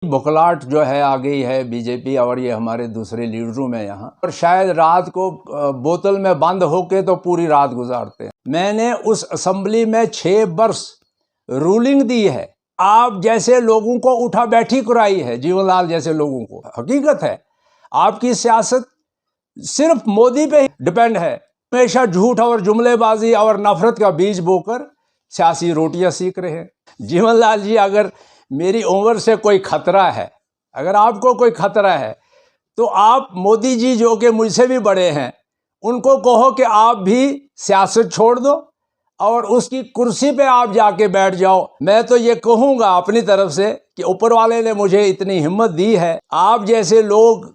बुखलाहट जो है आ गई है बीजेपी और ये हमारे दूसरे लीडरों में यहाँ, और शायद रात को बोतल में बंद होके तो पूरी रात गुजारते हैं। मैंने उस असेंबली में 6 वर्ष रूलिंग दी है, आप जैसे लोगों को उठा बैठी कराई है, जीवनलाल जैसे लोगों को। हकीकत है आपकी सियासत सिर्फ मोदी पे डिपेंड है, हमेशा झूठ और जुमलेबाजी और नफरत का बीज बोकर सियासी रोटियां सीख रहे हैं। जीवनलाल जी, अगर मेरी उम्र से कोई खतरा है, अगर आपको कोई खतरा है तो आप मोदी जी जो कि मुझसे भी बड़े हैं उनको कहो कि आप भी सियासत छोड़ दो और उसकी कुर्सी पे आप जाके बैठ जाओ। मैं तो ये कहूँगा अपनी तरफ से कि ऊपर वाले ने मुझे इतनी हिम्मत दी है, आप जैसे लोग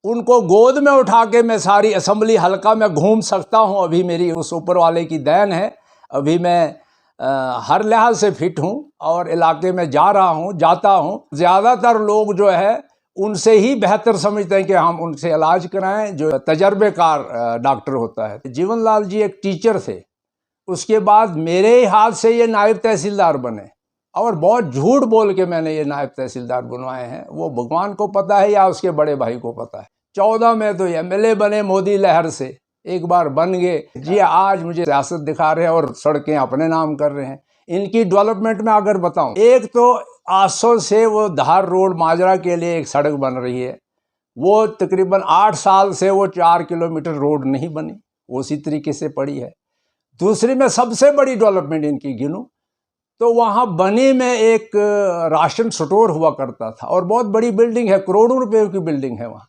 उनको गोद में उठा के मैं सारी असेंबली हल्का में घूम सकता हूँ। अभी मेरी उस ऊपर वाले की देन है, अभी मैं हर लिहाज से फिट हूँ और इलाके में जा रहा हूँ, जाता हूँ। ज़्यादातर लोग जो है उनसे ही बेहतर समझते हैं कि हम उनसे इलाज कराएं, जो तजर्बेकार डॉक्टर होता है। जीवनलाल जी एक टीचर थे, उसके बाद मेरे ही हाथ से ये नायब तहसीलदार बने और बहुत झूठ बोल के मैंने ये नायब तहसीलदार बनवाए हैं। वो भगवान को पता है या उसके बड़े भाई को पता है। 14 में तो एमएलए बने मोदी लहर से, एक बार बन गए जी, आज मुझे सियासत दिखा रहे हैं और सड़कें अपने नाम कर रहे हैं। इनकी डेवलपमेंट में अगर बताऊं, एक तो 800 से वो धार रोड माजरा के लिए एक सड़क बन रही है, वो तकरीबन 8 साल से वो 4 किलोमीटर रोड नहीं बनी, उसी तरीके से पड़ी है। दूसरी में सबसे बड़ी डेवलपमेंट इनकी गिनूं तो वहाँ बनी में एक राशन स्टोर हुआ करता था और बहुत बड़ी बिल्डिंग है, करोड़ों रुपए की बिल्डिंग है वहाँ।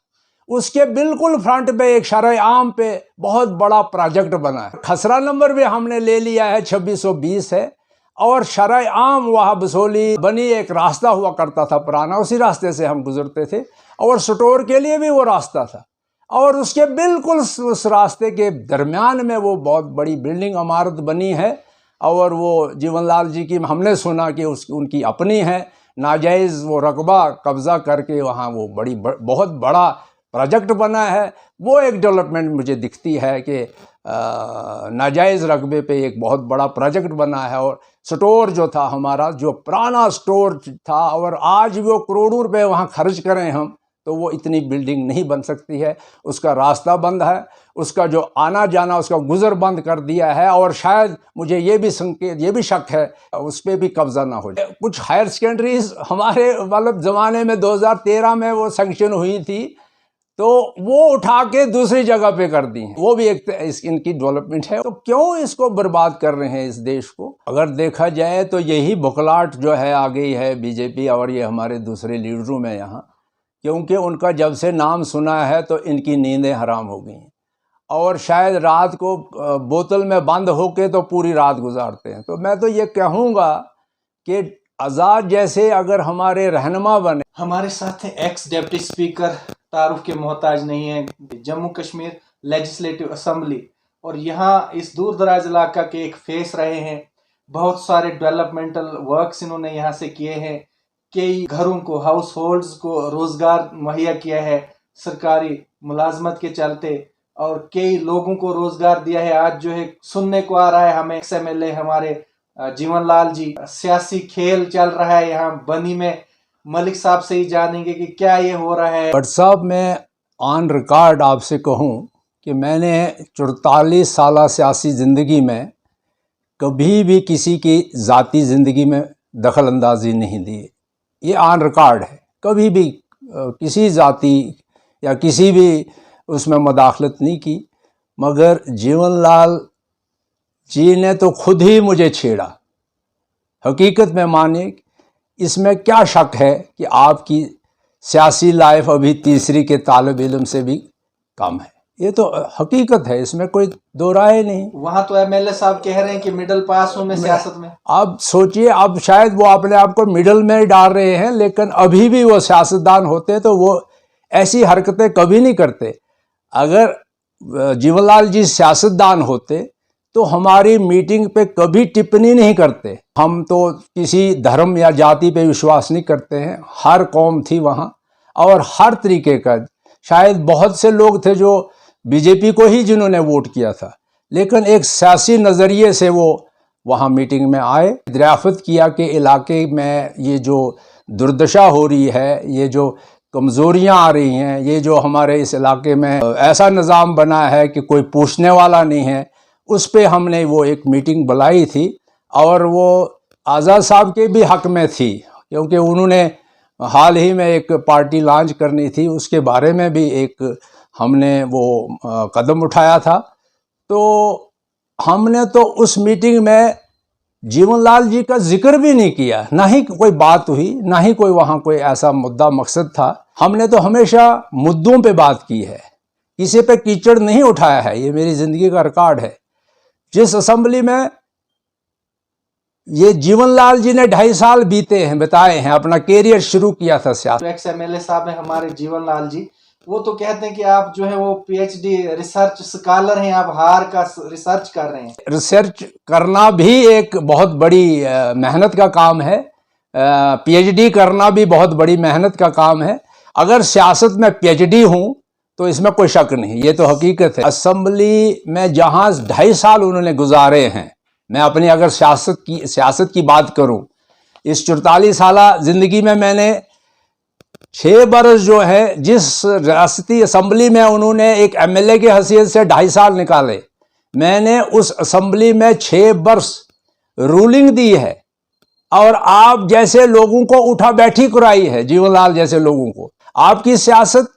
उसके बिल्कुल फ्रंट पे एक शरय आम पे बहुत बड़ा प्रोजेक्ट बना है। खसरा नंबर भी हमने ले लिया है, 2620 है। और शरय आम वहाँ बसोली बनी एक रास्ता हुआ करता था पुराना, उसी रास्ते से हम गुजरते थे और स्टोर के लिए भी वो रास्ता था। और उसके बिल्कुल उस रास्ते के दरमियान में वो बहुत बड़ी बिल्डिंग इमारत बनी है। और वो जीवनलाल जी की हमने सुना कि उनकी अपनी है, नाजायज़ वो रकबा कब्ज़ा करके वहाँ वो बहुत बड़ा प्रोजेक्ट बना है। वो एक डेवलपमेंट मुझे दिखती है कि नाजायज़ रकबे पे एक बहुत बड़ा प्रोजेक्ट बना है। और स्टोर जो था हमारा, जो पुराना स्टोर था, और आज वो करोड़ों रुपए वहाँ खर्च करें हम तो वो इतनी बिल्डिंग नहीं बन सकती है। उसका रास्ता बंद है, उसका जो आना जाना, उसका गुज़र बंद कर दिया है। और शायद मुझे ये भी शक है उस पर भी कब्ज़ा ना हो जाए। कुछ हायर सेकेंडरीज हमारे मतलब ज़माने में 2013 में वो सैंक्शन हुई थी, तो वो उठा के दूसरी जगह पे कर दी हैं। वो भी एक इनकी डेवलपमेंट है। तो क्यों इसको बर्बाद कर रहे हैं इस देश को? अगर देखा जाए तो यही बुखलाहट जो है आ गई है बीजेपी और ये हमारे दूसरे लीडरों में यहाँ, क्योंकि उनका जब से नाम सुना है तो इनकी नींदें हराम हो गई हैं और शायद रात को बोतल में बंद होके तो पूरी रात गुजारते हैं। तो मैं तो ये कहूँगा कि आज़ाद जैसे अगर हमारे रहनुमा बने। हमारे साथ हैं एक्स डिप्टी स्पीकर, तारुफ के मोहताज नहीं है, जम्मू कश्मीर लेजिस्लेटिव असेंबली, और यहाँ इस दूर दराज इलाका के एक फेस रहे हैं। बहुत सारे डेवलपमेंटल वर्क्स इन्होंने यहाँ से किए हैं, कई घरों को, हाउस होल्ड्स को रोजगार मुहैया किया है सरकारी मुलाजमत के चलते, और कई लोगों को रोजगार दिया है। आज जो है सुनने को आ रहा है हमें एक्स-एमएलए हमारे जीवनलाल जी, सियासी खेल चल रहा है यहाँ बनी में। मलिक साहब से ही जानेंगे कि क्या ये हो रहा है। बट साहब, मैं ऑन रिकॉर्ड आपसे कहूँ कि मैंने 44 साल सियासी ज़िंदगी में कभी भी किसी की ज़ाती ज़िंदगी में दखल अंदाजी नहीं दी। ये ऑन रिकॉर्ड है, कभी भी किसी ज़ाती या किसी भी उसमें मुदाखलत नहीं की। मगर जीवनलाल जी ने तो खुद ही मुझे छेड़ा। हकीकत में मानिए, इसमें क्या शक है कि आपकी सियासी लाइफ अभी तीसरी के तालिब इल्म से भी कम है। ये तो हकीकत है, इसमें कोई दो राय नहीं। वहाँ तो एमएलए साहब कह रहे हैं कि मिडिल पास हूँ मैं सियासत में। अब सोचिए, अब शायद वो अपने आप को मिडिल में ही डाल रहे हैं, लेकिन अभी भी वो सियासतदान होते तो वो ऐसी हरकतें कभी नहीं करते। अगर जीवनलाल जी सियासतदान होते तो हमारी मीटिंग पे कभी टिप्पणी नहीं करते। हम तो किसी धर्म या जाति पे विश्वास नहीं करते हैं, हर कौम थी वहाँ और हर तरीके का। शायद बहुत से लोग थे जो बीजेपी को ही जिन्होंने वोट किया था, लेकिन एक सियासी नज़रिए से वो वहाँ मीटिंग में आए, दरियाफ़त किया कि इलाके में ये जो दुर्दशा हो रही है, ये जो कमज़ोरियाँ आ रही हैं, ये जो हमारे इस इलाके में ऐसा निज़ाम बना है कि कोई पूछने वाला नहीं है, उस पे हमने वो एक मीटिंग बुलाई थी। और वो आज़ाद साहब के भी हक़ में थी, क्योंकि उन्होंने हाल ही में एक पार्टी लॉन्च करनी थी, उसके बारे में भी एक हमने वो कदम उठाया था। तो हमने तो उस मीटिंग में जीवनलाल जी का जिक्र भी नहीं किया, ना ही कोई बात हुई, ना ही कोई वहाँ कोई ऐसा मुद्दा मकसद था। हमने तो हमेशा मुद्दों पे बात की है, किसी पे कीचड़ नहीं उठाया है। ये मेरी ज़िंदगी का रिकॉर्ड है। जिस असेंबली में ये जीवनलाल जी ने 2.5 साल बीते हैं, बिताए हैं, अपना कैरियर शुरू किया था सियासत। एक्स एमएलए साहब हैं हमारे जीवनलाल जी, वो तो कहते हैं कि आप जो है वो पीएचडी रिसर्च स्कॉलर हैं, आप हार का रिसर्च कर रहे हैं। रिसर्च करना भी एक बहुत बड़ी मेहनत का काम है, पीएचडी करना भी बहुत बड़ी मेहनत का काम है। अगर सियासत में पीएचडी हूँ तो इसमें कोई शक नहीं, ये तो हकीकत है। असेंबली में जहाँ 2.5 साल उन्होंने गुजारे हैं, मैं अपनी अगर सियासत की बात करूं, इस 44 साला ज़िंदगी में मैंने 6 बरस जो है, जिस रियासती असेंबली में उन्होंने एक एमएलए की हैसियत से 2.5 साल निकाले, मैंने उस असेंबली में 6 बरस रूलिंग दी है और आप जैसे लोगों को उठा बैठी कराई है, जीवनलाल जैसे लोगों को। आपकी सियासत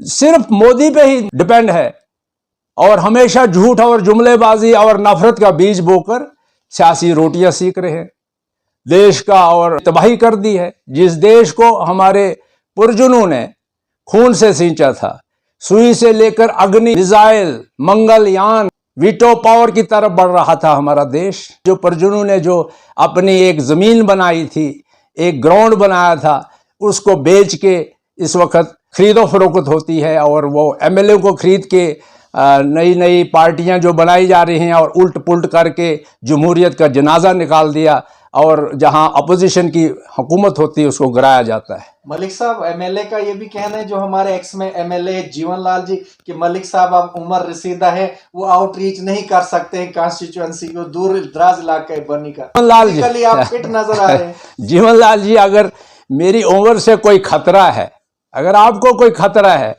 सिर्फ मोदी पे ही डिपेंड है और हमेशा झूठ और जुमलेबाजी और नफरत का बीज बोकर सियासी रोटियां सीख रहे हैं, देश का और तबाही कर दी है। जिस देश को हमारे पुरजनों ने खून से सींचा था, सुई से लेकर अग्नि, मिसाइल, मंगलयान, वीटो पावर की तरफ बढ़ रहा था हमारा देश। जो पुरजनों ने जो अपनी एक ज़मीन बनाई थी, एक ग्राउंड बनाया था, उसको बेच के इस वक्त खरीदो फरोख्त होती है और वो एमएलए को खरीद के नई नई पार्टियां जो बनाई जा रही हैं और उल्ट पुल्ट करके जमहूरियत का जनाजा निकाल दिया और जहां अपोजिशन की हुकूमत होती है उसको गिराया जाता है। मलिक साहब, एमएलए का ये भी कहना है, जो हमारे एक्स में एमएलए जीवनलाल जी, कि मलिक साहब आप उम्र रसीदा है, वो आउटरीच नहीं कर सकते हैं कॉन्स्टिट्यूएंसी को, दूर दराज इलाका है बनी का। जीवनलाल जी आप फिट नजर आ रहे हैं। जीवनलाल जी, अगर मेरी उम्र से कोई खतरा है, अगर आपको कोई खतरा है,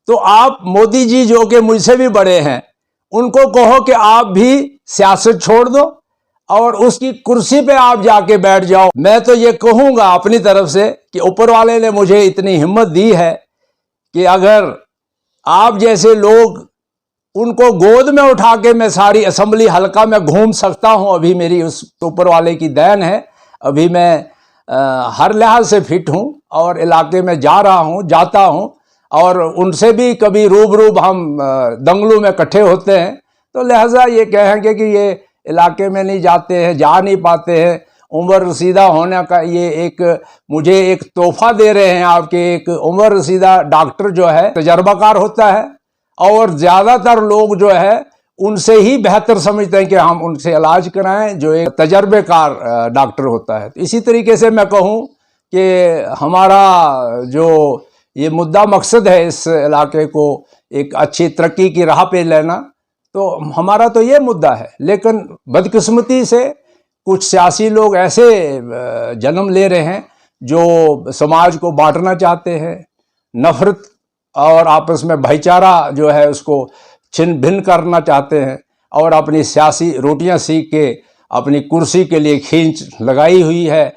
तो आप मोदी जी जो कि मुझसे भी बड़े हैं, उनको कहो कि आप भी सियासत छोड़ दो और उसकी कुर्सी पे आप जाके बैठ जाओ। मैं तो ये कहूँगा अपनी तरफ से कि ऊपर वाले ने मुझे इतनी हिम्मत दी है कि अगर आप जैसे लोग, उनको गोद में उठा के मैं सारी असेंबली हल्का में घूम सकता हूँ। अभी मेरी उस ऊपर वाले की देन है, अभी मैं हर लिहाज से फिट हूँ और इलाके में जा रहा हूँ, जाता हूँ और उनसे भी कभी रूबरूब हम दंगलों में इकट्ठे होते हैं। तो लिहाजा ये कहेंगे कि ये इलाके में नहीं जाते हैं, जा नहीं पाते हैं, उम्र रसीदा होने का ये एक मुझे एक तोहफा दे रहे हैं आपके। एक उम्र रसीदा डॉक्टर जो है तजर्बाकार होता है और ज़्यादातर लोग जो है उनसे ही बेहतर समझते हैं कि हम उनसे इलाज कराएं, जो एक तजर्बेकार डॉक्टर होता है। तो इसी तरीके से मैं कहूँ कि हमारा जो ये मुद्दा मकसद है इस इलाके को एक अच्छी तरक्की की राह पे लेना, तो हमारा तो ये मुद्दा है। लेकिन बदकिस्मती से कुछ सियासी लोग ऐसे जन्म ले रहे हैं जो समाज को बांटना चाहते हैं, नफरत और आपस में भाईचारा जो है उसको छिन्न भिन्न करना चाहते हैं और अपनी सियासी रोटियां सीख के अपनी कुर्सी के लिए खींच लगाई हुई है।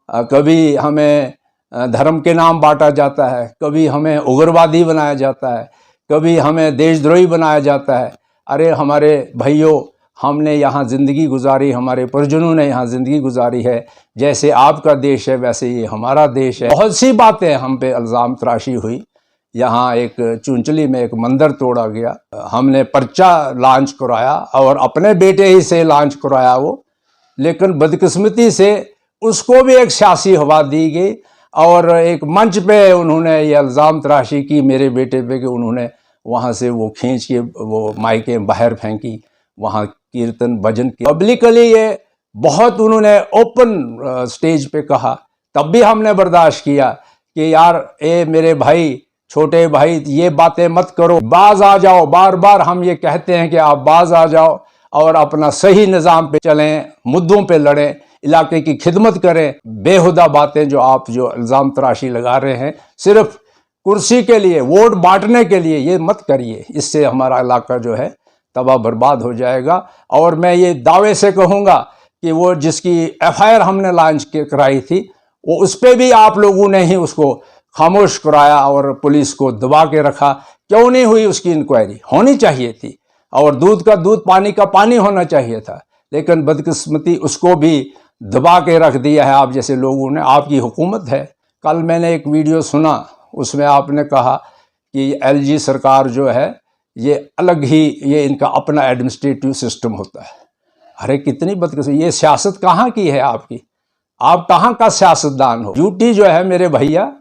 कभी हमें धर्म के नाम बांटा जाता है, कभी हमें उग्रवादी बनाया जाता है, कभी हमें देशद्रोही बनाया जाता है। अरे हमारे भाइयों, हमने यहाँ ज़िंदगी गुजारी, हमारे परिजनों ने यहाँ ज़िंदगी गुजारी है। जैसे आपका देश है वैसे ये हमारा देश है। बहुत सी बातें हम पे इल्ज़ाम तराशी हुई। यहाँ एक चुंचली में एक मंदिर तोड़ा गया, हमने पर्चा लॉन्च कराया और अपने बेटे ही से लॉन्च कराया वो, लेकिन बदकिस्मती से उसको भी एक सियासी हवा दी गई और एक मंच पे उन्होंने ये इल्ज़ाम तराशी की मेरे बेटे पे कि उन्होंने वहाँ से वो खींच के वो माइकें बाहर फेंकी, वहाँ कीर्तन भजन की पब्लिकली ये बहुत उन्होंने ओपन स्टेज पे कहा। तब भी हमने बर्दाश्त किया कि यार ए मेरे भाई, छोटे भाई, ये बातें मत करो, बाज आ जाओ। बार बार हम ये कहते हैं कि आप बाज आ जाओ और अपना सही निज़ाम पे चलें, मुद्दों पे लड़ें। इलाके की खिदमत करें। बेहुदा बातें जो आप जो इल्ज़ाम तराशी लगा रहे हैं सिर्फ कुर्सी के लिए, वोट बांटने के लिए, ये मत करिए। इससे हमारा इलाका जो है तबाह बर्बाद हो जाएगा। और मैं ये दावे से कहूँगा कि वो जिसकी FIR हमने लॉन्च कराई थी, वो उस पर भी आप लोगों ने ही उसको खामोश कराया और पुलिस को दबा के रखा। क्यों नहीं हुई उसकी इंक्वायरी? होनी चाहिए थी। और दूध का दूध, पानी का पानी होना चाहिए था। लेकिन बदकिस्मती उसको भी दबा के रख दिया है आप जैसे लोगों ने। आपकी हुकूमत है। कल मैंने एक वीडियो सुना, उसमें आपने कहा कि LG सरकार जो है ये अलग ही, ये इनका अपना एडमिनिस्ट्रेटिव सिस्टम होता है। अरे कितनी बदकिस्मती! ये सियासत कहाँ की है आपकी? आप कहाँ का सियासतदान हो? ड्यूटी जो है मेरे भैया,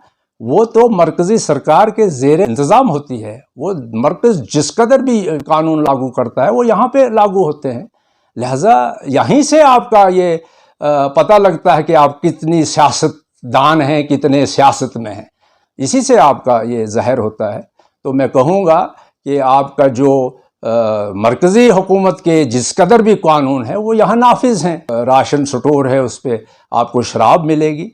वो तो मरकजी सरकार के जेर इंतज़ाम होती है। वो मरकज़ जिस कदर भी कानून लागू करता है वो यहाँ पे लागू होते हैं। लिहाजा यहीं से आपका ये पता लगता है कि आप कितनी सियासतदान हैं, कितने सियासत में हैं। इसी से आपका ये ज़ाहिर होता है। तो मैं कहूँगा कि आपका जो मरकज़ी हुकूमत के जिस कदर भी कानून है वो यहाँ नाफिज हैं। राशन स्टोर है, उस पर आपको शराब मिलेगी।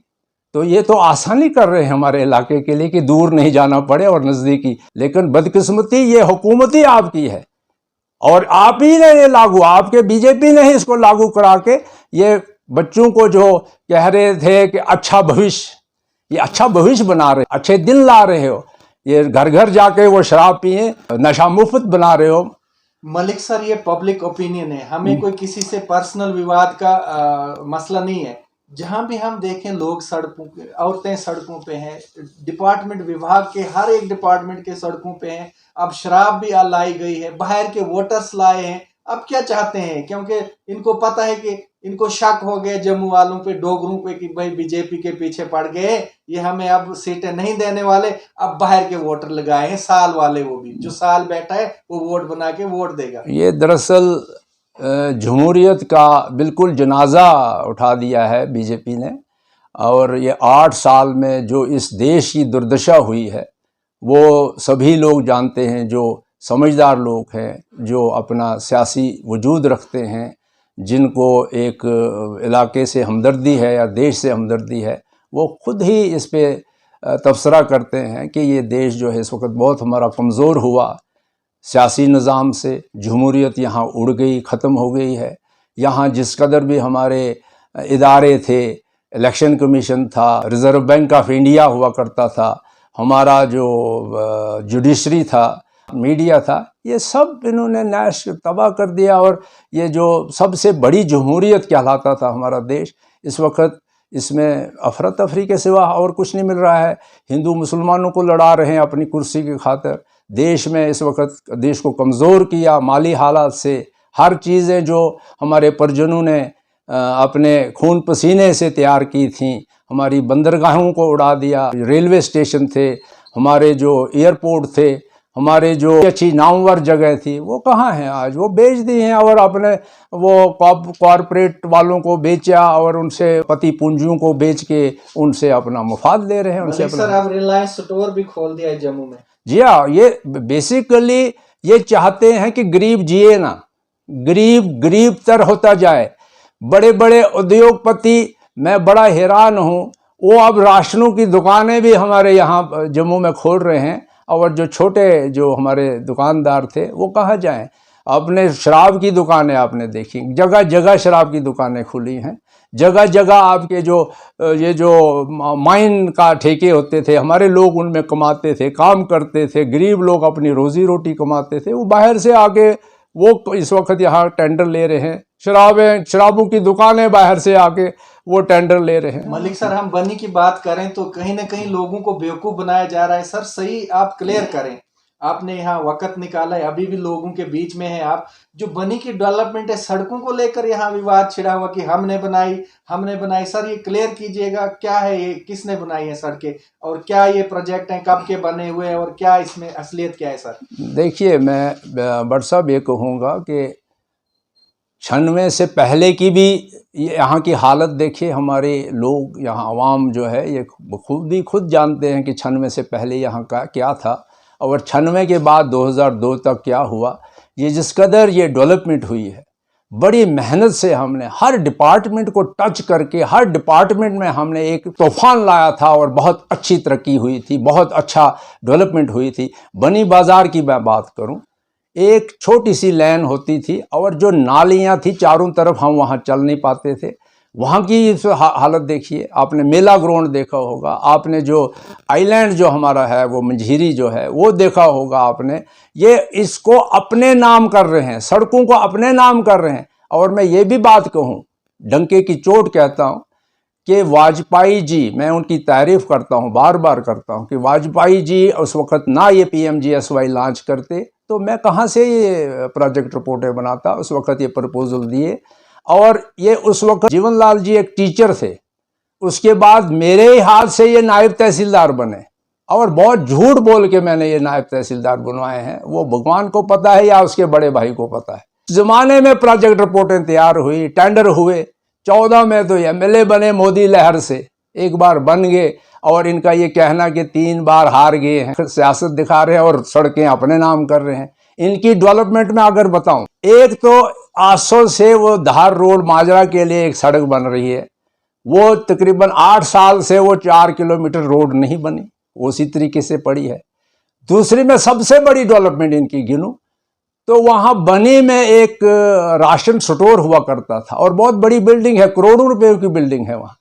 तो ये तो आसानी कर रहे हैं हमारे इलाके के लिए कि दूर नहीं जाना पड़े और नज़दीकी। लेकिन बदकिस्मती ये हुकूमत ही आपकी है और आप ही ने ये लागू, आपके BJP ने ही इसको लागू करा के ये बच्चों को जो कह रहे थे कि अच्छा भविष्य, ये अच्छा भविष्य बना रहे, अच्छे दिन ला रहे हो। ये घर घर जाके वो शराब पिए, नशा मुफ्त बना रहे हो। मलिक सर, ये पब्लिक ओपिनियन है, हमें कोई किसी से पर्सनल विवाद का मसला नहीं है। जहां भी हम देखें लोग सड़कों पे, औरतें सड़कों पे हैं, डिपार्टमेंट विभाग के हर एक डिपार्टमेंट के सड़कों पे हैं। अब शराब भी लाई गई है, बाहर के वोटर्स लाए हैं। अब क्या चाहते हैं? क्योंकि इनको पता है कि इनको शक हो गया जम्मू वालों पे, डोगरों पे कि भाई BJP के पीछे पड़ गए, ये हमें अब सीटें नहीं देने वाले। अब बाहर के वोटर लगाए हैं, साल वाले, वो भी जो साल बैठा है वो वोट बना के वोट देगा। ये दरअसल जमहूरियत का बिल्कुल जनाजा उठा दिया है BJP ने। और ये 8 साल में जो इस देश की दुर्दशा हुई है वो सभी लोग जानते हैं। जो समझदार लोग हैं, जो अपना सियासी वजूद रखते हैं, जिनको एक इलाके से हमदर्दी है या देश से हमदर्दी है, वो खुद ही इस पे तबसरा करते हैं कि ये देश जो है इस वक्त बहुत हमारा कमज़ोर हुआ। सियासी निज़ाम से जमहूरियत यहाँ उड़ गई, ख़त्म हो गई है। यहाँ जिस कदर भी हमारे इदारे थे, इलेक्शन कमीशन था, रिज़र्व बैंक ऑफ इंडिया हुआ करता था, हमारा जो जुडिशरी था, मीडिया था, ये सब इन्होंने नाश तबाह कर दिया। और ये जो सबसे बड़ी जमहूरियत कहलाता था हमारा देश, इस वक्त इसमें अफरा तफरी के सिवा और कुछ नहीं मिल रहा है। हिंदू मुसलमानों को लड़ा रहे हैं अपनी कुर्सी की खातिर। देश में इस वक्त देश को कमज़ोर किया माली हालात से। हर चीज़ें जो हमारे परिजनों ने अपने खून पसीने से तैयार की थी, हमारी बंदरगाहों को उड़ा दिया। रेलवे स्टेशन थे, हमारे जो एयरपोर्ट थे, हमारे जो अच्छी नामवर जगह थी, वो कहाँ हैं आज? वो बेच दी हैं और अपने वो कॉरपोरेट वालों को बेचा और उनसे पति पूंजियों को बेच के उनसे अपना मुफाद ले रहे हैं। उनसे सर, अब रिलायंस स्टोर भी खोल दिया है जम्मू में। जी हाँ, ये बेसिकली ये चाहते हैं कि गरीब जिए ना, गरीब तर होता जाए। बड़े बड़े उद्योगपति, मैं बड़ा हैरान हूँ, वो अब राशनों की दुकानें भी हमारे यहाँ जम्मू में खोल रहे हैं। और जो छोटे जो हमारे दुकानदार थे वो कहाँ जाएं? अपने शराब की दुकानें आपने देखी, जगह जगह शराब की दुकानें खुली हैं। जगह जगह आपके जो ये जो माइन का ठेके होते थे, हमारे लोग उनमें कमाते थे, काम करते थे, गरीब लोग अपनी रोज़ी रोटी कमाते थे। वो बाहर से आके वो इस वक्त यहाँ टेंडर ले रहे हैं। शराबों की दुकानें बाहर से आके वो टेंडर ले रहे हैं। मलिक सर, हम बनी की बात करें तो कहीं ना कहीं लोगों को बेवकूफ़ बनाया जा रहा है। सर सही आप क्लियर करें, आपने यहाँ वक्त निकाला है, अभी भी लोगों के बीच में है आप। जो बनी की डेवलपमेंट है, सड़कों को लेकर यहाँ विवाद छिड़ा हुआ कि हमने बनाई। सर ये क्लियर कीजिएगा, क्या है ये, किसने बनाई है सड़कें, और क्या ये प्रोजेक्ट हैं, कब के बने हुए हैं, और क्या इसमें असलियत क्या है? सर देखिए, मैं बट साहब ये कहूँगा कि 96 से पहले की भी यहाँ की हालत देखिए। हमारे लोग यहाँ आवाम जो है ये खुद जानते हैं कि 96 से पहले यहाँ का क्या था और 96 के बाद 2002 तक क्या हुआ। ये जिस कदर ये डेवलपमेंट हुई है, बड़ी मेहनत से हमने हर डिपार्टमेंट को टच करके हर डिपार्टमेंट में हमने एक तूफान लाया था और बहुत अच्छी तरक्की हुई थी, बहुत अच्छा डेवलपमेंट हुई थी। बनी बाज़ार की मैं बात करूं, एक छोटी सी लेन होती थी और जो नालियां थी चारों तरफ, हम वहां चल नहीं पाते थे। वहाँ की हालत देखिए, आपने मेला ग्राउंड देखा होगा, आपने जो आइलैंड जो हमारा है वो मंझीरी जो है वो देखा होगा आपने। ये इसको अपने नाम कर रहे हैं, सड़कों को अपने नाम कर रहे हैं। और मैं ये भी बात कहूँ, डंके की चोट कहता हूँ कि वाजपेयी जी, मैं उनकी तारीफ करता हूँ, बार बार करता हूँ कि वाजपेयी जी उस वक़्त ना ये PMGSY लॉन्च करते तो मैं कहाँ से ये प्रोजेक्ट रिपोर्टें बनाता, उस वक़्त ये प्रपोजल दिए। और ये उस वक्त जीवनलाल जी एक टीचर थे, उसके बाद मेरे ही हाथ से ये नायब तहसीलदार बने और बहुत झूठ बोल के मैंने ये नायब तहसीलदार बनवाए हैं। वो भगवान को पता है या उसके बड़े भाई को पता है। ज़माने में प्रोजेक्ट रिपोर्टें तैयार हुई, टेंडर हुए, 14 में तो MLA बने मोदी लहर से, एक बार बन गए। और इनका ये कहना कि 3 बार हार गए हैं, सियासत दिखा रहे हैं और सड़कें अपने नाम कर रहे हैं। इनकी डेवलपमेंट में अगर बताऊं, एक तो आसो से वो धार रोड माजरा के लिए एक सड़क बन रही है, वो तकरीबन 8 साल से वो 4 किलोमीटर रोड नहीं बनी, उसी तरीके से पड़ी है। दूसरी में सबसे बड़ी डेवलपमेंट इनकी गिनूं तो वहाँ बनी में एक राशन स्टोर हुआ करता था और बहुत बड़ी बिल्डिंग है, करोड़ों रुपए की बिल्डिंग है वहाँ।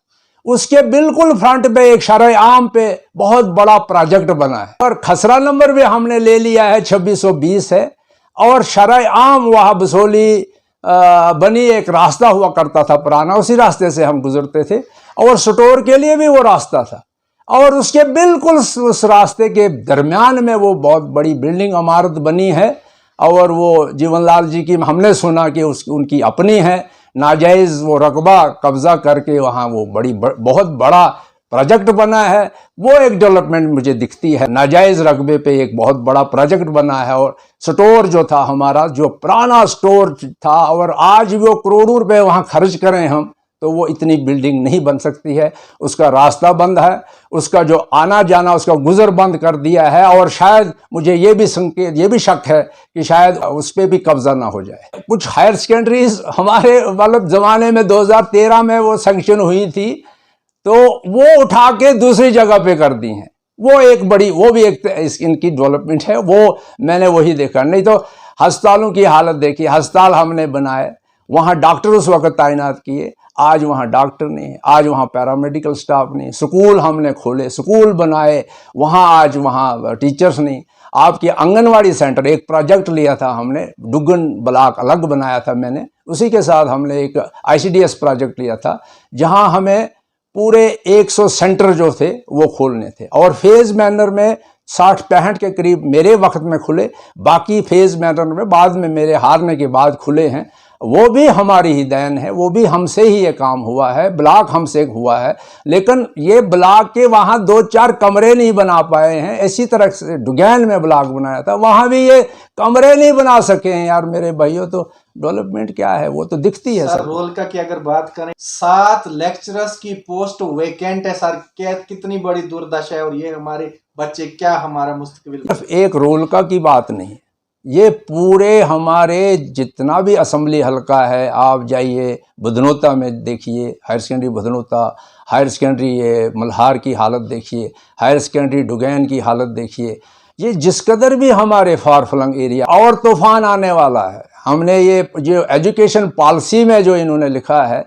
उसके बिल्कुल फ्रंट पे एक शरय आम पे बहुत बड़ा प्रोजेक्ट बना है और खसरा नंबर भी हमने ले लिया है, 2620 है। और शरय आम वहाँ बसोली बनी एक रास्ता हुआ करता था पुराना, उसी रास्ते से हम गुजरते थे और स्टोर के लिए भी वो रास्ता था। और उसके बिल्कुल उस रास्ते के दरमियान में वो बहुत बड़ी बिल्डिंग इमारत बनी है। और वो जीवनलाल जी की हमने सुना कि उनकी अपनी है, नाजायज़ वो रकबा कब्जा करके वहाँ वो बहुत बड़ा प्रोजेक्ट बना है। वो एक डेवलपमेंट मुझे दिखती है, नाजायज़ रकबे पे एक बहुत बड़ा प्रोजेक्ट बना है। और स्टोर जो था हमारा, जो पुराना स्टोर था, और आज वो करोड़ों रुपए वहाँ खर्च करें हम तो वो इतनी बिल्डिंग नहीं बन सकती है। उसका रास्ता बंद है, उसका जो आना जाना, उसका गुजर बंद कर दिया है। और शायद मुझे ये भी शक है कि शायद उस पर भी कब्जा ना हो जाए। कुछ हायर सेकेंडरीज हमारे मतलब ज़माने में 2013 में वो सैंक्शन हुई थी तो वो उठा के दूसरी जगह पे कर दी हैं। वो एक बड़ी, वो भी एक इनकी डेवलपमेंट है, वो मैंने वही देखा। नहीं तो अस्पतालों की हालत देखी, अस्पताल हमने बनाए, वहाँ डॉक्टर उस वक्त तैनात किए, आज वहाँ डॉक्टर नहीं है, आज वहाँ पैरामेडिकल स्टाफ नहीं। स्कूल हमने खोले, स्कूल बनाए, वहाँ आज वहाँ टीचर्स नहीं। आपकी आंगनवाड़ी सेंटर, एक प्रोजेक्ट लिया था हमने, डुगन ब्लॉक अलग बनाया था मैंने, उसी के साथ हमने एक ICDS प्रोजेक्ट लिया था जहाँ हमें पूरे 100 सेंटर जो थे वो खोलने थे। और फेज मैनर में 60-65 के करीब मेरे वक्त में खुले, बाकी फेज मैनर में बाद में मेरे हारने के बाद खुले हैं। वो भी हमारी ही देन है, वो भी हमसे ही ये काम हुआ है, ब्लॉक हमसे हुआ है। लेकिन ये ब्लॉक के वहाँ 2-4 कमरे नहीं बना पाए हैं। इसी तरह से डुगैन में ब्लॉक बनाया था, वहाँ भी ये कमरे नहीं बना सके हैं। यार मेरे भाइयों, तो डेवलपमेंट क्या है वो तो दिखती है। सर रोलका की अगर बात करें, 7 लेक्चरर्स की पोस्ट वेकेंट है सर, क्या कितनी बड़ी दुर्दशा है। और ये हमारे बच्चे, क्या हमारा मुस्तकबिल। सिर्फ एक रोलका की बात नहीं, ये पूरे हमारे जितना भी असम्बली हलका है, आप जाइए बदनोता में देखिए, higher secondary Badnota, higher secondary ये मल्हार की हालत देखिए, हायर सेकेंडरी डुगैन की हालत देखिए। ये जिस कदर भी हमारे फार फ्लंग एरिया, और तूफान आने वाला है। हमने ये जो एजुकेशन पॉलिसी में जो इन्होंने लिखा है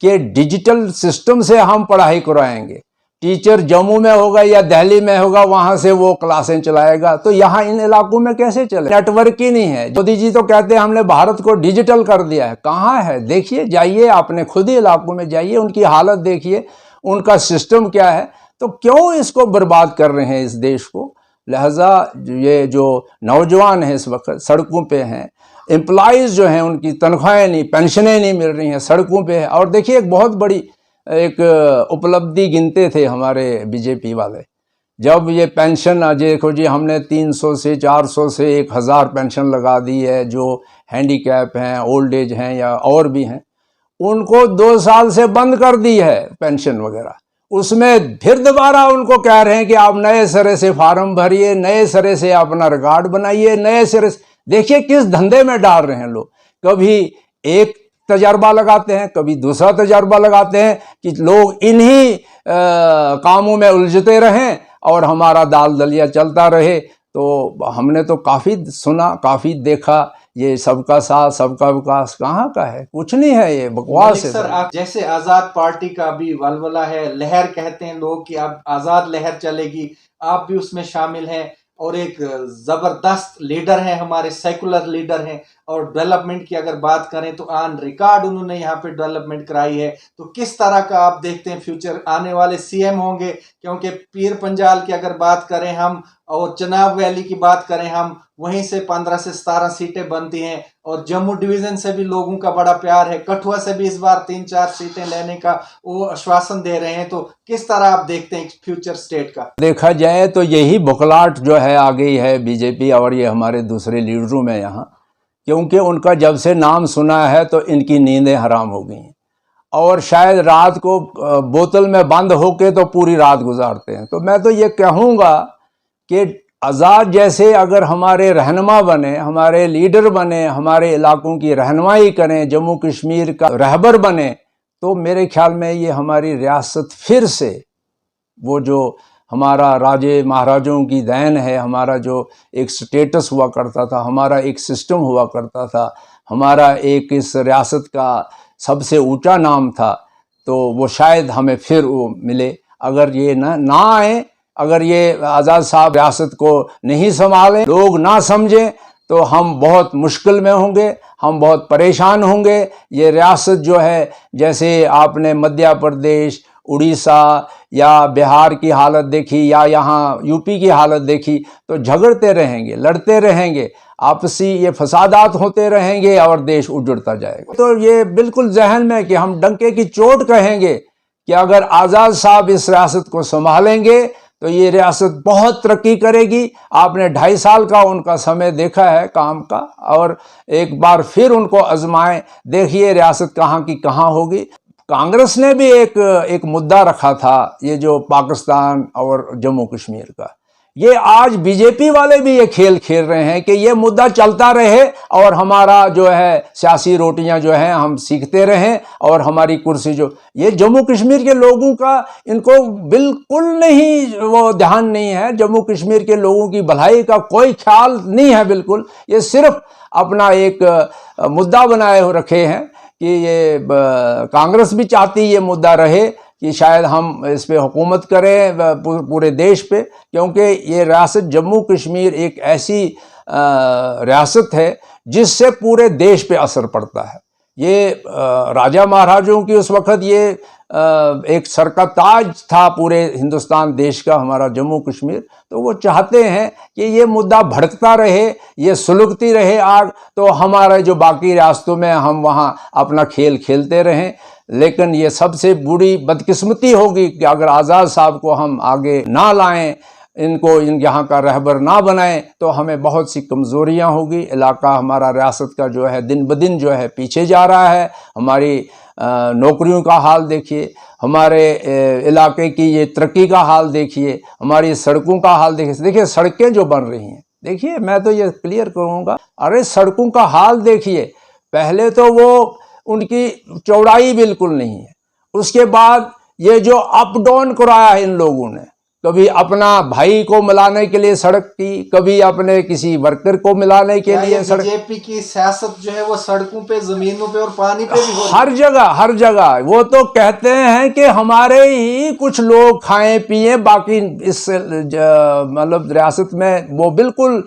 कि डिजिटल सिस्टम से हम पढ़ाई कराएंगे, टीचर जम्मू में होगा या दिल्ली में होगा, वहां से वो क्लासें चलाएगा, तो यहाँ इन इलाकों में कैसे चले? नेटवर्क ही नहीं है। मोदी जी तो कहते हैं हमने भारत को डिजिटल कर दिया है, कहाँ है? देखिए, जाइए अपने खुद ही इलाकों में जाइए, उनकी हालत देखिए, उनका सिस्टम क्या है। तो क्यों इसको बर्बाद कर रहे हैं इस देश को? लिहाजा ये जो नौजवान हैं इस वक्त सड़कों पे हैं, एम्प्लॉयज़ जो हैं उनकी तनख्वाहें नहीं, पेंशनें नहीं मिल रही हैं, सड़कों पे है। और देखिए, एक बहुत बड़ी एक उपलब्धि गिनते थे हमारे बीजेपी वाले, जब ये पेंशन, देखो जी, हमने 300 से 400 से 1000 पेंशन लगा दी है। जो हैंडीकैप हैं, ओल्ड एज हैं या और भी हैं, उनको 2 साल से बंद कर दी है पेंशन वगैरह। उसमें फिर दोबारा उनको कह रहे हैं कि आप नए सिरे से फार्म भरिए, नए सिरे से अपना रिकॉर्ड बनाइए, नए सिरे से। देखिए किस धंधे में डाल रहे हैं लोग। कभी एक तजर्बा लगाते हैं, कभी दूसरा तजर्बा लगाते हैं कि लोग इन्हीं कामों में उलझते रहें और हमारा दाल दलिया चलता रहे। तो हमने तो काफ़ी सुना, काफ़ी देखा, ये सबका साथ सबका विकास कहाँ का है, कुछ नहीं है, ये बकवास है। सर, आप जैसे आजाद पार्टी का भी वलवला है, लहर कहते हैं लोग कि अब आजाद लहर चलेगी, आप भी उसमें शामिल हैं और एक जबरदस्त लीडर हैं, हमारे सेकुलर लीडर हैं। और डेवलपमेंट की अगर बात करें तो ऑन रिकॉर्ड उन्होंने यहाँ पे डेवलपमेंट कराई है। तो किस तरह का आप देखते हैं फ्यूचर, आने वाले सीएम होंगे? क्योंकि पीर पंजाल की अगर बात करें हम और चनाब वैली की बात करें हम, वहीं से 15 से 17 सीटें बनती हैं और जम्मू डिवीजन से भी लोगों का बड़ा प्यार है, कठुआ से भी इस बार 3-4 सीटें लेने का वो आश्वासन दे रहे हैं। तो किस तरह आप देखते हैं फ्यूचर स्टेट का? देखा जाए तो यही बुखलाहट जो है आ गई है बीजेपी और ये हमारे दूसरे लीडरों में यहाँ, क्योंकि उनका जब से नाम सुना है तो इनकी नींदें हराम हो गई हैं और शायद रात को बोतल में बंद होके तो पूरी रात गुजारते हैं। तो मैं तो ये कहूँगा कि आज़ाद जैसे अगर हमारे रहनुमा बने, हमारे लीडर बने, हमारे इलाकों की रहनुमाई करें, जम्मू कश्मीर का रहबर बने, तो मेरे ख्याल में ये हमारी रियासत फिर से वो जो हमारा राजे महाराजों की देन है, हमारा जो एक स्टेटस हुआ करता था, हमारा एक सिस्टम हुआ करता था, हमारा एक इस रियासत का सबसे ऊंचा नाम था, तो वो शायद हमें फिर वो मिले। अगर ये ना आए, अगर ये आज़ाद साहब रियासत को नहीं संभालें, लोग ना समझें, तो हम बहुत मुश्किल में होंगे, हम बहुत परेशान होंगे। ये रियासत जो है, जैसे आपने मध्य प्रदेश, उड़ीसा या बिहार की हालत देखी या यहाँ यूपी की हालत देखी, तो झगड़ते रहेंगे, लड़ते रहेंगे, आपसी ये फसादात होते रहेंगे और देश उजड़ता जाएगा। तो ये बिल्कुल जहन में कि हम डंके की चोट कहेंगे कि अगर आज़ाद साहब इस रियासत को संभालेंगे तो ये रियासत बहुत तरक्की करेगी। आपने 2.5 साल का उनका समय देखा है काम का, और एक बार फिर उनको आजमाएं, देखिए रियासत कहाँ की कहाँ होगी। कांग्रेस ने भी एक मुद्दा रखा था, ये जो पाकिस्तान और जम्मू कश्मीर का, ये आज बीजेपी वाले भी ये खेल खेल रहे हैं कि ये मुद्दा चलता रहे और हमारा जो है सियासी रोटियां जो हैं हम सीखते रहें और हमारी कुर्सी जो, ये जम्मू कश्मीर के लोगों का इनको बिल्कुल नहीं वो ध्यान नहीं है, जम्मू कश्मीर के लोगों की भलाई का कोई ख्याल नहीं है बिल्कुल। ये सिर्फ अपना एक मुद्दा बनाए हो रखे हैं कि ये कांग्रेस भी चाहती ये मुद्दा रहे कि शायद हम इस पे हुकूमत करें पूरे देश पे, क्योंकि ये रियासत जम्मू कश्मीर एक ऐसी रियासत है जिससे पूरे देश पे असर पड़ता है। ये राजा महाराजों की उस वक़्त ये एक सर का ताज था पूरे हिंदुस्तान देश का, हमारा जम्मू कश्मीर। तो वो चाहते हैं कि ये मुद्दा भड़कता रहे, ये सुलगती रहे आग, तो हमारे जो बाकी रियासतों में हम वहाँ अपना खेल खेलते रहें। लेकिन ये सबसे बुरी बदकिस्मती होगी कि अगर आज़ाद साहब को हम आगे ना लाएं, इनको यहाँ का रहबर ना बनाएं, तो हमें बहुत सी कमज़ोरियाँ होगी। इलाका हमारा रियासत का जो है दिन ब दिन जो है पीछे जा रहा है। हमारी नौकरियों का हाल देखिए, हमारे इलाके की ये तरक्की का हाल देखिए, हमारी सड़कों का हाल देखिए। देखिए सड़कें जो बन रही हैं, देखिए मैं तो ये क्लियर करूँगा, अरे सड़कों का हाल देखिए। पहले तो वो उनकी चौड़ाई बिल्कुल नहीं है, उसके बाद ये जो अप डाउन कराया है इन लोगों ने, कभी अपना भाई को मिलाने के लिए सड़क की, कभी अपने किसी वर्कर को मिलाने के लिए सड़क। बीजेपी की सियासत जो है वो सड़कों पे, जमीनों पे और पानी पे भी हो रही है। हर जगह वो तो कहते हैं कि हमारे ही कुछ लोग खाएं पिए, बाकी इस मतलब रियासत में वो बिल्कुल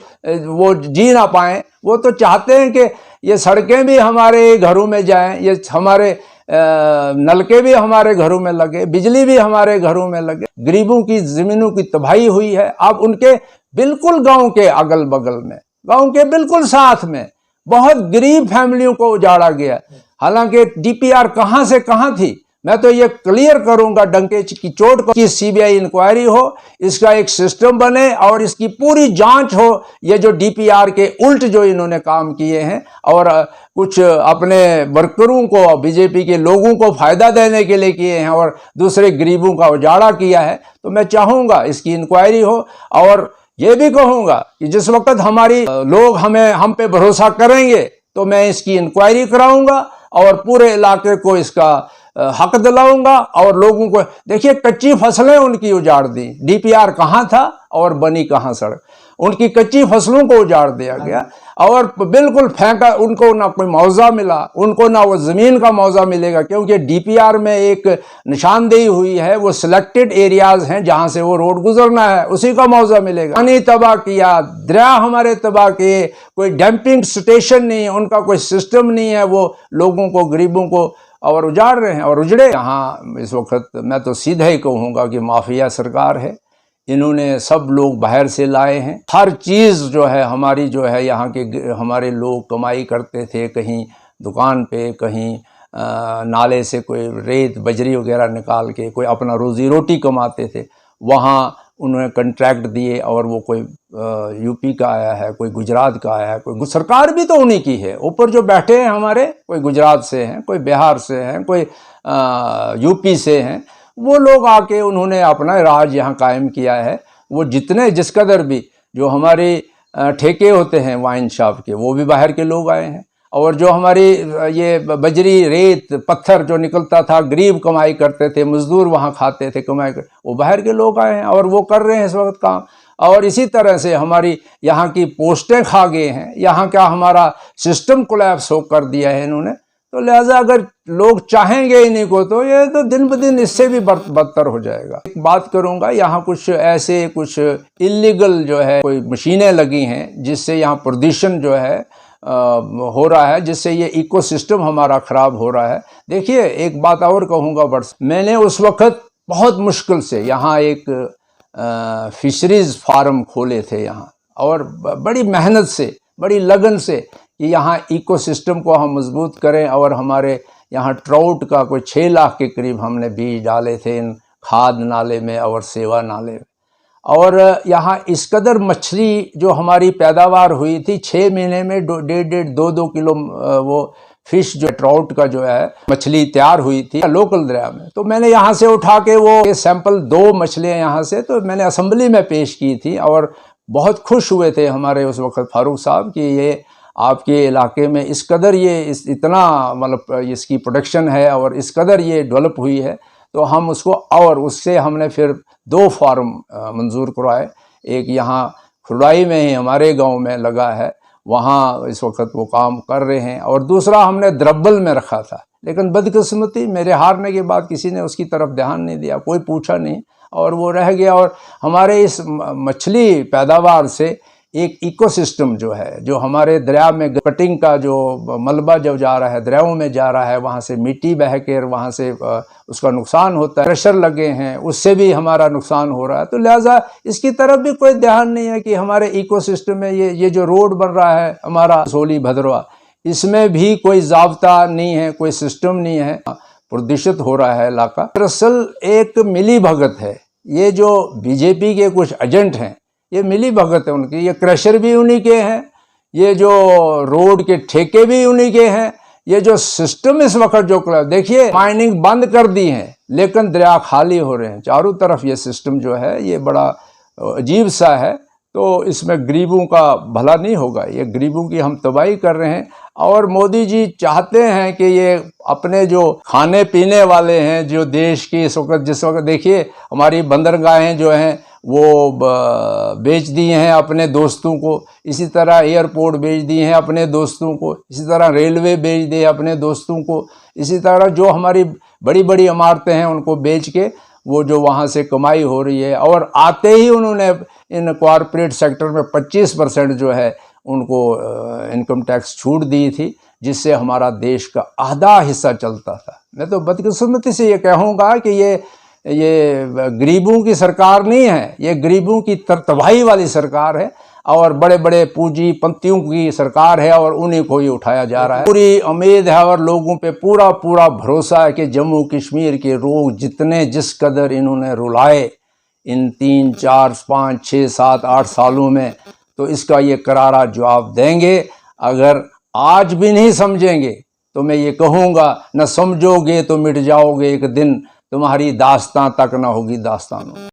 वो जी ना पाएं। वो तो चाहते हैं कि ये सड़कें भी हमारे घरों में जाएं, ये हमारे नलके भी हमारे घरों में लगे, बिजली भी हमारे घरों में लगे। गरीबों की ज़मीनों की तबाही हुई है। अब उनके बिल्कुल गांव के अगल बगल में, गांव के बिल्कुल साथ में बहुत गरीब फैमिलियों को उजाड़ा गया। हालांकि डीपीआर कहां से कहां थी, मैं तो ये क्लियर करूंगा डंके की चोट को कि सीबीआई इंक्वायरी हो, इसका एक सिस्टम बने और इसकी पूरी जांच हो। ये जो डीपीआर के उल्ट जो इन्होंने काम किए हैं और कुछ अपने वर्करों को, बीजेपी के लोगों को फायदा देने के लिए किए हैं और दूसरे गरीबों का उजाड़ा किया है, तो मैं चाहूँगा इसकी इंक्वायरी हो। और ये भी कहूँगा कि जिस वक्त हमारी लोग हम पे भरोसा करेंगे तो मैं इसकी इंक्वायरी कराऊंगा और पूरे इलाके को इसका हक दिलाऊंगा। और लोगों को देखिए, कच्ची फसलें उनकी उजाड़ दी। डीपीआर कहाँ था और बनी कहाँ सड़क? उनकी कच्ची फसलों को उजाड़ दिया गया और बिल्कुल फेंका। उनको ना कोई मुआवजा मिला, उनको ना वो जमीन का मुआवजा मिलेगा, क्योंकि डीपीआर में एक निशानदेही हुई है, वो सिलेक्टेड एरियाज हैं जहां से वो रोड गुजरना है, उसी का मुआवजा मिलेगा। पानी तबाह किया, दरिया हमारे तबाह किए, कोई डंपिंग स्टेशन नहीं है, उनका कोई सिस्टम नहीं है, वो लोगों को, गरीबों को और उजाड़ रहे हैं और उजड़े। यहाँ इस वक्त मैं तो सीधा ही कहूँगा कि माफिया सरकार है। इन्होंने सब लोग बाहर से लाए हैं। हर चीज़ जो है हमारी, जो है यहाँ के हमारे लोग कमाई करते थे, कहीं दुकान पे, कहीं नाले से कोई रेत बजरी वगैरह निकाल के कोई अपना रोज़ी रोटी कमाते थे। वहाँ उन्होंने कॉन्ट्रैक्ट दिए और वो कोई यूपी का आया है, कोई गुजरात का आया है, कोई सरकार भी तो उन्हीं की है। ऊपर जो बैठे हैं हमारे, कोई गुजरात से हैं, कोई बिहार से हैं, कोई यूपी से हैं। वो लोग आके उन्होंने अपना राज यहाँ कायम किया है। वो जितने जिस कदर भी जो हमारे ठेके होते हैं वाइन शॉप के, वो भी बाहर के लोग आए हैं। और जो हमारी ये बजरी रेत पत्थर जो निकलता था, गरीब कमाई करते थे, मजदूर वहाँ खाते थे कमाई कर, वो बाहर के लोग आए हैं और वो कर रहे हैं इस वक्त काम। और इसी तरह से हमारी यहाँ की पोस्टें खा गए हैं, यहाँ का हमारा सिस्टम कोलैप्स हो कर दिया है इन्होंने। तो लिहाजा अगर लोग चाहेंगे इन्हीं को, तो ये तो दिन ब दिन इससे भी बदतर हो जाएगा। एक बात करूंगा, यहाँ कुछ ऐसे कुछ इलीगल जो है कोई मशीनें लगी हैं, जिससे यहाँ प्रदूषण जो है हो रहा है, जिससे ये इकोसिस्टम हमारा ख़राब हो रहा है। देखिए, एक बात और कहूँगा, मैंने उस वक़्त बहुत मुश्किल से यहाँ एक फिशरीज़ फार्म खोले थे यहाँ, और बड़ी मेहनत से, बड़ी लगन से कि यहाँ इकोसिस्टम को हम मजबूत करें। और हमारे यहाँ ट्राउट का कोई 6 लाख के करीब हमने बीज डाले थे इन खाद नाले में और सेवा नाले में। और यहाँ इस कदर मछली जो हमारी पैदावार हुई थी, 6 महीने में 1.5-2 किलो वो फिश जो ट्राउट का जो है मछली तैयार हुई थी लोकल दरिया में। तो मैंने यहाँ से उठा के वो सैंपल 2 मछलियाँ यहाँ से, तो मैंने असेंबली में पेश की थी और बहुत खुश हुए थे हमारे उस वक्त फारूक साहब कि ये आपके इलाके में इस कदर ये इतना मतलब इसकी प्रोडक्शन है और इस कदर ये डेवलप हुई है। तो हम उसको, और उससे हमने फिर 2 फार्म मंजूर करवाए। एक यहाँ खुरवाई में ही हमारे गांव में लगा है, वहाँ इस वक्त वो काम कर रहे हैं। और दूसरा हमने द्रब्बल में रखा था, लेकिन बदकिस्मती मेरे हारने के बाद किसी ने उसकी तरफ ध्यान नहीं दिया, कोई पूछा नहीं और वो रह गया। और हमारे इस मछली पैदावार से एक इकोसिस्टम जो है, जो हमारे दरिया में कटिंग का जो मलबा जब जा रहा है, दरियाओं में जा रहा है, वहाँ से मिट्टी बह कर वहाँ से उसका नुकसान होता है, प्रेशर लगे हैं, उससे भी हमारा नुकसान हो रहा है। तो लिहाजा इसकी तरफ भी कोई ध्यान नहीं है कि हमारे इकोसिस्टम में ये जो रोड बन रहा है हमारा सोली भद्रवा, इसमें भी कोई ज़ाब्ता नहीं है, कोई सिस्टम नहीं है, प्रदूषित हो रहा है इलाका। दरअसल एक मिली भगत है, ये जो बीजेपी के कुछ एजेंट हैं, ये मिली भगत है उनकी। ये क्रशर भी उन्हीं के हैं, ये जो रोड के ठेके भी उन्हीं के हैं। ये जो सिस्टम इस वक्त जो देखिए, माइनिंग बंद कर दी है लेकिन दरिया खाली हो रहे हैं चारों तरफ। ये सिस्टम जो है ये बड़ा अजीब सा है। तो इसमें गरीबों का भला नहीं होगा, ये गरीबों की हम तबाही कर रहे हैं। और मोदी जी चाहते हैं कि ये अपने जो खाने पीने वाले हैं, जो देश की इस वक्त, जिस वक्त देखिए हमारी बंदरगाहें जो हैं वो बेच दिए हैं अपने दोस्तों को, इसी तरह एयरपोर्ट बेच दिए हैं अपने दोस्तों को, इसी तरह रेलवे बेच दिए अपने दोस्तों को, इसी तरह जो हमारी बड़ी बड़ी इमारतें हैं उनको बेच के वो जो वहाँ से कमाई हो रही है। और आते ही उन्होंने इन कॉरपोरेट सेक्टर में 25% जो है उनको इनकम टैक्स छूट दी थी, जिससे हमारा देश का आधा हिस्सा चलता था। मैं तो बदकिस्मती से ये कहूँगा कि ये गरीबों की सरकार नहीं है, ये गरीबों की तबाही वाली सरकार है और बड़े बड़े पूंजीपतियों की सरकार है और उन्हीं को ही उठाया जा रहा है। पूरी उम्मीद है और लोगों पे पूरा पूरा भरोसा है कि जम्मू कश्मीर के लोग जितने जिस कदर इन्होंने रुलाए इन 3, 4, 5, 6, 7, 8 सालों में, तो इसका ये करारा जवाब देंगे। अगर आज भी नहीं समझेंगे तो मैं ये कहूँगा, न समझोगे तो मिट जाओगे एक दिन, तुम्हारी दास्तां तक ना होगी दास्तानों।